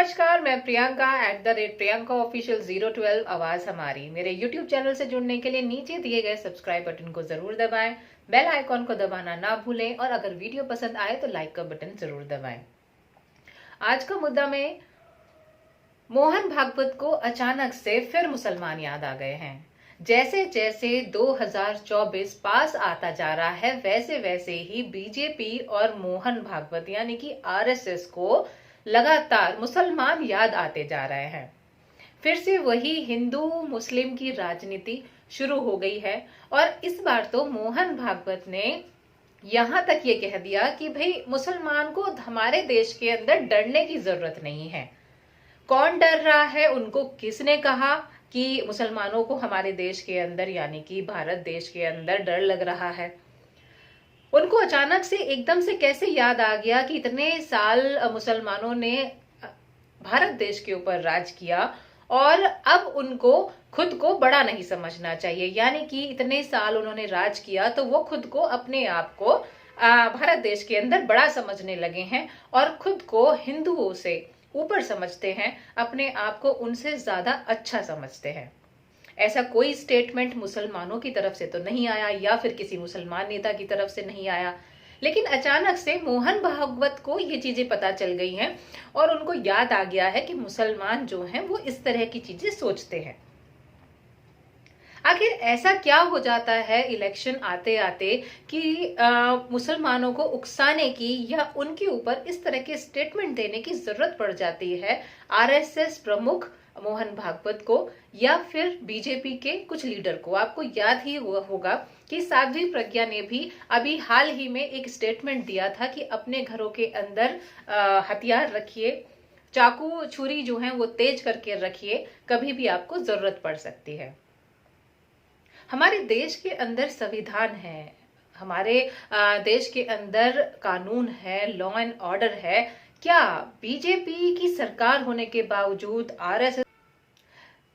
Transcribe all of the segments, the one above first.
नमस्कार, मैं प्रियंका @प्रियंका ऑफिशियल 012 आवाज हमारी। मेरे यूट्यूब चैनल से जुड़ने के लिए नीचे दिए गए सब्सक्राइब बटन को जरूर दबाएं, बेल आइकॉन को दबाना ना भूलें और अगर वीडियो पसंद आए तो लाइक का बटन जरूर दबाएं। आज का मुद्दा में मोहन भागवत को अचानक से फिर मुसलमान याद आ गए हैं। जैसे जैसे 2024 पास आता जा रहा है वैसे वैसे ही बीजेपी और मोहन भागवत यानी कि आरएसएस को लगातार मुसलमान याद आते जा रहे हैं। फिर से वही हिंदू मुस्लिम की राजनीति शुरू हो गई है और इस बार तो मोहन भागवत ने यहां तक ये कह दिया कि भाई मुसलमान को हमारे देश के अंदर डरने की जरूरत नहीं है। कौन डर रहा है, उनको किसने कहा कि मुसलमानों को हमारे देश के अंदर यानी कि भारत देश के अंदर डर लग रहा है? उनको अचानक से एकदम से कैसे याद आ गया कि इतने साल मुसलमानों ने भारत देश के ऊपर राज किया और अब उनको खुद को बड़ा नहीं समझना चाहिए, यानी कि इतने साल उन्होंने राज किया तो वो खुद को अपने आप को भारत देश के अंदर बड़ा समझने लगे हैं और खुद को हिंदुओं से ऊपर समझते हैं, अपने आप को उनसे ज्यादा अच्छा समझते हैं। ऐसा कोई स्टेटमेंट मुसलमानों की तरफ से तो नहीं आया या फिर किसी मुसलमान नेता की तरफ से नहीं आया, लेकिन अचानक से मोहन भागवत को ये चीजें पता चल गई हैं और उनको याद आ गया है कि मुसलमान जो हैं वो इस तरह की चीजें सोचते हैं। आखिर ऐसा क्या हो जाता है इलेक्शन आते आते कि मुसलमानों को उकसाने की या उनके ऊपर इस तरह के स्टेटमेंट देने की जरूरत पड़ जाती है आरएसएस प्रमुख मोहन भागवत को या फिर बीजेपी के कुछ लीडर को? आपको याद ही होगा कि साध्वी प्रज्ञा ने भी अभी हाल ही में एक स्टेटमेंट दिया था कि अपने घरों के अंदर हथियार रखिए, चाकू छुरी जो है वो तेज करके रखिए, कभी भी आपको जरूरत पड़ सकती है। हमारे देश के अंदर संविधान है, हमारे देश के अंदर कानून है, लॉ एंड ऑर्डर है। क्या बीजेपी की सरकार होने के बावजूद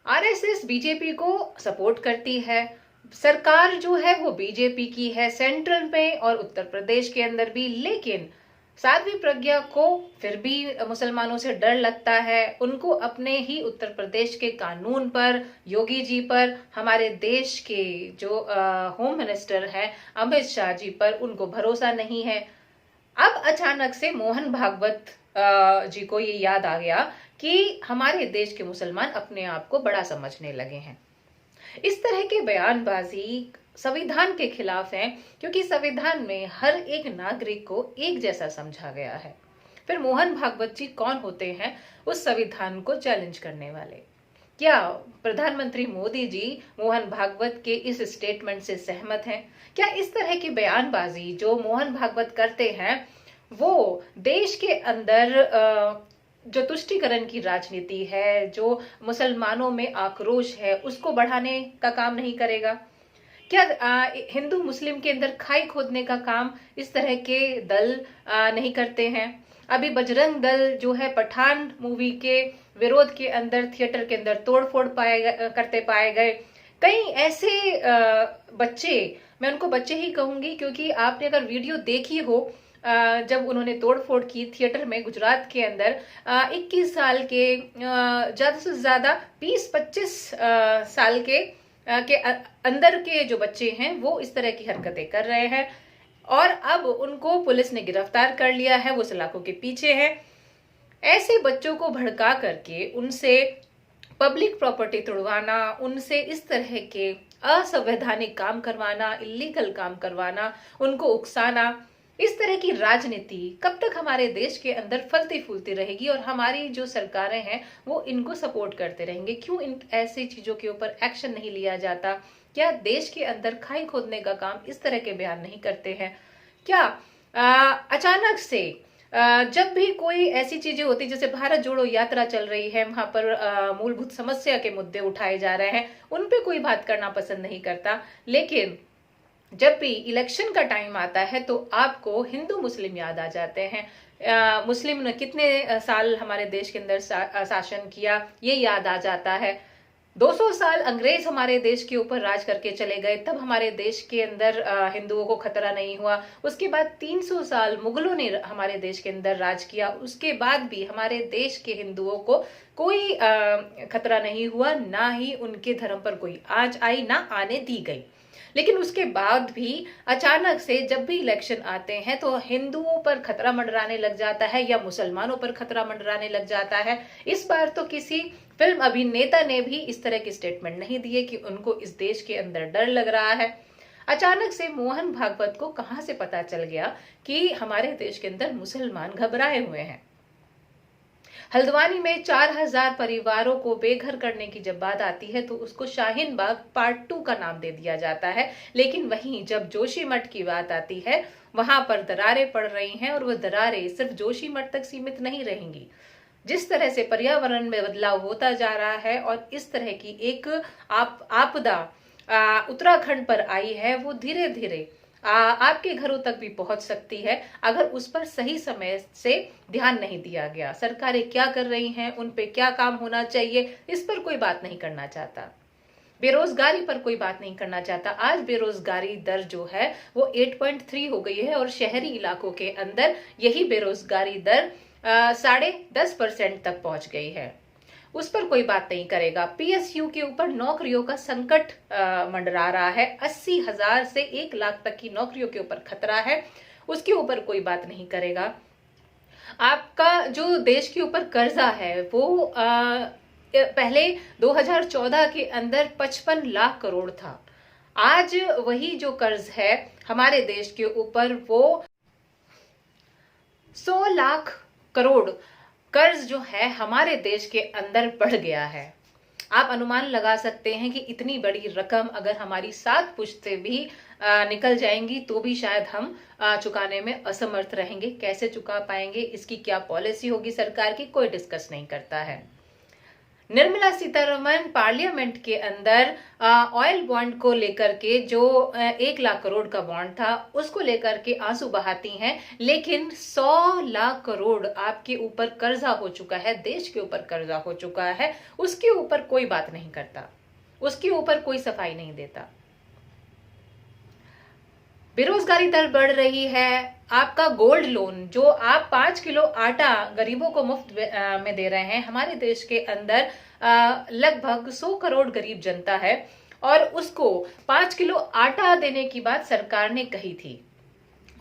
आरएसएस बीजेपी को सपोर्ट करती है? सरकार जो है वो बीजेपी की है सेंट्रल में और उत्तर प्रदेश के अंदर भी, लेकिन साध्वी प्रज्ञा को फिर भी मुसलमानों से डर लगता है। उनको अपने ही उत्तर प्रदेश के कानून पर, योगी जी पर, हमारे देश के जो होम मिनिस्टर हैं अमित शाह जी पर उनको भरोसा नहीं है। अब अचानक से मोहन भागवत जी को ये याद आ गया कि हमारे देश के मुसलमान अपने आप को बड़ा समझने लगे हैं। इस तरह के बयानबाजी संविधान के खिलाफ है, क्योंकि संविधान में हर एक नागरिक को एक जैसा समझा गया है। फिर मोहन भागवत जी कौन होते हैं उस संविधान को चैलेंज करने वाले? क्या प्रधानमंत्री मोदी जी मोहन भागवत के इस स्टेटमेंट से सहमत हैं? क्या इस तरह की बयानबाजी जो मोहन भागवत करते हैं वो देश के अंदर जो तुष्टीकरण की राजनीति है, जो मुसलमानों में आक्रोश है, उसको बढ़ाने का काम नहीं करेगा? क्या हिंदू मुस्लिम के अंदर खाई खोदने का काम इस तरह के दल नहीं करते हैं? अभी बजरंग दल जो है पठान मूवी के विरोध के अंदर थिएटर के अंदर तोड़फोड़ करते पाए गए। कई ऐसे बच्चे, मैं उनको बच्चे ही कहूंगी क्योंकि आपने अगर वीडियो देखी हो जब उन्होंने तोड़फोड़ की थिएटर में गुजरात के अंदर 21 साल के ज्यादा से ज्यादा 20-25 साल के अंदर के जो बच्चे हैं वो इस तरह की हरकतें कर रहे हैं और अब उनको पुलिस ने गिरफ्तार कर लिया है, वो सलाखों के पीछे है। ऐसे बच्चों को भड़का करके उनसे पब्लिक प्रॉपर्टी तोड़वाना, उनसे इस तरह के असंवैधानिक काम करवाना, इलीगल काम करवाना, उनको उकसाना, इस तरह की राजनीति कब तक हमारे देश के अंदर फलती फूलती रहेगी और हमारी जो सरकारें हैं वो इनको सपोर्ट करते रहेंगे? क्यों इन ऐसी चीजों के ऊपर एक्शन नहीं लिया जाता? क्या देश के अंदर खाई खोदने का काम इस तरह के बयान नहीं करते हैं? क्या अचानक से जब भी कोई ऐसी चीजें होती, जैसे भारत जोड़ो यात्रा चल रही है, वहां पर मूलभूत समस्या के मुद्दे उठाए जा रहे हैं, उन पे कोई बात करना पसंद नहीं करता, लेकिन जब भी इलेक्शन का टाइम आता है तो आपको हिंदू मुस्लिम याद आ जाते हैं। मुस्लिम ने कितने साल हमारे देश के अंदर शासन किया ये याद आ जाता है। 200 साल अंग्रेज हमारे देश के ऊपर राज करके चले गए, तब हमारे देश के अंदर हिंदुओं को खतरा नहीं हुआ। उसके बाद 300 साल मुगलों ने हमारे देश के अंदर राज किया, उसके बाद भी हमारे देश के हिंदुओं को कोई खतरा नहीं हुआ, ना ही उनके धर्म पर कोई आंच आई, ना आने दी गई। लेकिन उसके बाद भी अचानक से जब भी इलेक्शन आते हैं तो हिंदुओं पर खतरा मंडराने लग जाता है या मुसलमानों पर खतरा मंडराने लग जाता है। इस बार तो किसी फिल्म अभिनेता ने भी इस तरह की स्टेटमेंट नहीं दिए कि उनको इस देश के अंदर डर लग रहा है। अचानक से मोहन भागवत को कहां से पता चल गया कि हमारे देश के अंदर मुसलमान घबराए हुए हैं। हल्द्वानी में 4000 परिवारों को बेघर करने की जब बात आती है तो उसको शाहीन बाग पार्ट 2 का नाम दे दिया जाता है। लेकिन वहीं जब जोशीमठ की बात आती है, वहां पर दरारें पड़ रही हैं और वो दरारें सिर्फ जोशीमठ तक सीमित नहीं रहेंगी। जिस तरह से पर्यावरण में बदलाव होता जा रहा है और इस तरह की एक आपदा उत्तराखंड पर आई है, वो धीरे धीरे आपके घरों तक भी पहुंच सकती है अगर उस पर सही समय से ध्यान नहीं दिया गया। सरकारें क्या कर रही हैं, उन पे क्या काम होना चाहिए, इस पर कोई बात नहीं करना चाहता। बेरोजगारी पर कोई बात नहीं करना चाहता। आज बेरोजगारी दर जो है वो 8.3 हो गई है और शहरी इलाकों के अंदर यही बेरोजगारी दर 10.5% तक पहुंच गई है। उस पर कोई बात नहीं करेगा। पीएसयू के ऊपर नौकरियों का संकट मंडरा रहा है। 80,000 से 1 लाख तक की नौकरियों के ऊपर खतरा है, उसके ऊपर कोई बात नहीं करेगा। आपका जो देश के ऊपर कर्जा है वो पहले 2014 के अंदर 55 लाख करोड़ था। आज वही जो कर्ज है हमारे देश के ऊपर वो 100 लाख करोड़ कर्ज जो है हमारे देश के अंदर बढ़ गया है। आप अनुमान लगा सकते हैं कि इतनी बड़ी रकम अगर हमारी 7 पुश्तें भी निकल जाएंगी तो भी शायद हम चुकाने में असमर्थ रहेंगे। कैसे चुका पाएंगे, इसकी क्या पॉलिसी होगी सरकार की, कोई डिस्कस नहीं करता है। निर्मला सीतारमण पार्लियामेंट के अंदर ऑयल बॉन्ड को लेकर के जो 1 लाख करोड़ का बॉन्ड था उसको लेकर के आंसू बहाती हैं, लेकिन 100 लाख करोड़ आपके ऊपर कर्जा हो चुका है, देश के ऊपर कर्जा हो चुका है, उसके ऊपर कोई बात नहीं करता, उसके ऊपर कोई सफाई नहीं देता। बेरोजगारी दर बढ़ रही है। आपका गोल्ड लोन जो आप 5 किलो आटा गरीबों को मुफ्त में दे रहे हैं, हमारे देश के अंदर लगभग 100 करोड़ गरीब जनता है और उसको 5 किलो आटा देने की बात सरकार ने कही थी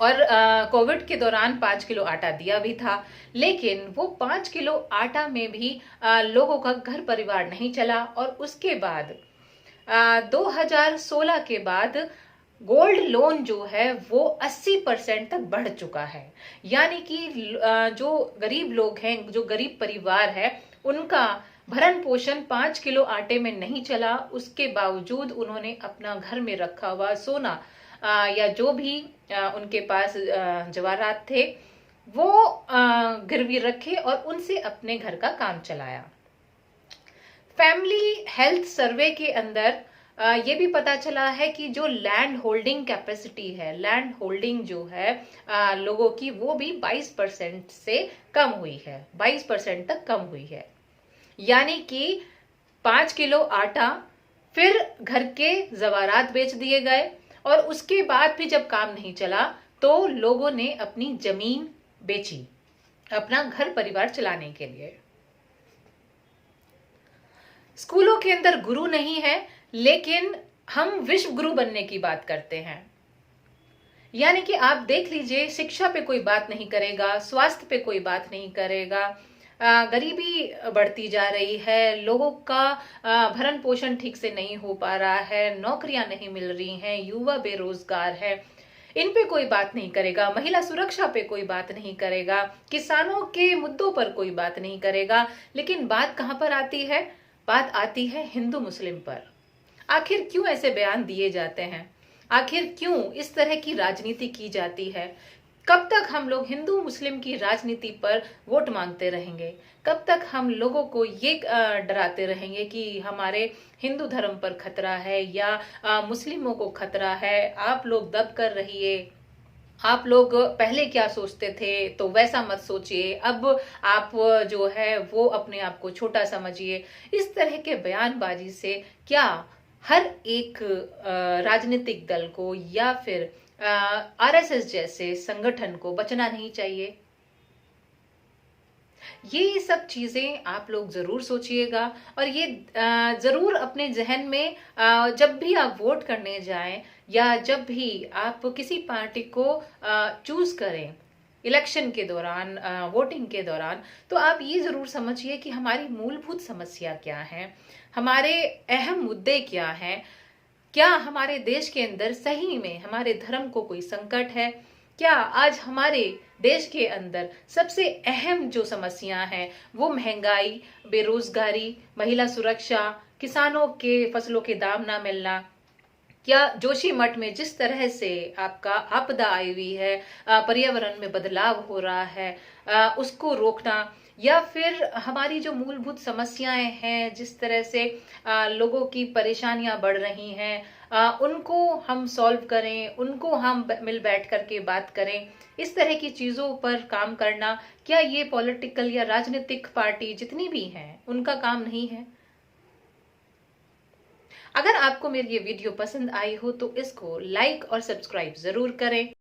और कोविड के दौरान 5 किलो आटा दिया भी था। लेकिन वो 5 किलो आटा में भी लोगों का घर परिवार नहीं चला और उसके बाद 2016 के बाद गोल्ड लोन जो है वो 80% तक बढ़ चुका है। यानी कि जो गरीब लोग हैं, जो गरीब परिवार है, उनका भरण पोषण 5 किलो आटे में नहीं चला, उसके बावजूद उन्होंने अपना घर में रखा हुआ सोना या जो भी उनके पास जवाहरात थे वो गिरवी रखे और उनसे अपने घर का काम चलाया। फैमिली हेल्थ सर्वे के अंदर ये भी पता चला है कि जो लैंड होल्डिंग कैपेसिटी है, लैंड होल्डिंग जो है लोगों की, वो भी 22% से कम हुई है, 22% तक कम हुई है। यानी कि 5 किलो आटा, फिर घर के जवारात बेच दिए गए और उसके बाद भी जब काम नहीं चला तो लोगों ने अपनी जमीन बेची अपना घर परिवार चलाने के लिए। स्कूलों के अंदर गुरु नहीं है, लेकिन हम विश्व गुरु बनने की बात करते हैं। यानी कि आप देख लीजिए, शिक्षा पे कोई बात नहीं करेगा, स्वास्थ्य पे कोई बात नहीं करेगा, गरीबी बढ़ती जा रही है, लोगों का भरण पोषण ठीक से नहीं हो पा रहा है, नौकरियां नहीं मिल रही हैं, युवा बेरोजगार है, इन पे कोई बात नहीं करेगा, महिला सुरक्षा पे कोई बात नहीं करेगा, किसानों के मुद्दों पर कोई बात नहीं करेगा। लेकिन बात कहां पर आती है? बात आती है हिंदू मुस्लिम पर। आखिर क्यों ऐसे बयान दिए जाते हैं? आखिर क्यों इस तरह की राजनीति की जाती है? कब तक हम लोग हिंदू मुस्लिम की राजनीति पर वोट मांगते रहेंगे? कब तक हम लोगों को ये डराते रहेंगे कि हमारे हिंदू धर्म पर खतरा है या मुस्लिमों को खतरा है, आप लोग दब कर रहिए, आप लोग पहले क्या सोचते थे तो वैसा मत सोचिए, अब आप जो है वो अपने आप को छोटा समझिए। इस तरह के बयानबाजी से क्या हर एक राजनीतिक दल को या फिर आरएसएस जैसे संगठन को बचना नहीं चाहिए? ये सब चीजें आप लोग जरूर सोचिएगा और ये जरूर अपने जहन में जब भी आप वोट करने जाएं या जब भी आप किसी पार्टी को चूज करें इलेक्शन के दौरान, वोटिंग के दौरान, तो आप ये जरूर समझिए कि हमारी मूलभूत समस्या क्या है, हमारे अहम मुद्दे क्या हैं। क्या हमारे देश के अंदर सही में हमारे धर्म को कोई संकट है? क्या आज हमारे देश के अंदर सबसे अहम जो समस्या है वो महंगाई, बेरोजगारी, महिला सुरक्षा, किसानों के फसलों के दाम ना मिलना? क्या जोशीमठ में जिस तरह से आपका आपदा आई हुई है, पर्यावरण में बदलाव हो रहा है, उसको रोकना, या फिर हमारी जो मूलभूत समस्याएं हैं जिस तरह से लोगों की परेशानियां बढ़ रही हैं, उनको हम सॉल्व करें, उनको हम मिल बैठ करके बात करें, इस तरह की चीजों पर काम करना, क्या ये पॉलिटिकल या राजनीतिक पार्टी जितनी भी हैं उनका काम नहीं है? अगर आपको मेरी ये वीडियो पसंद आई हो तो इसको लाइक और सब्सक्राइब जरूर करें।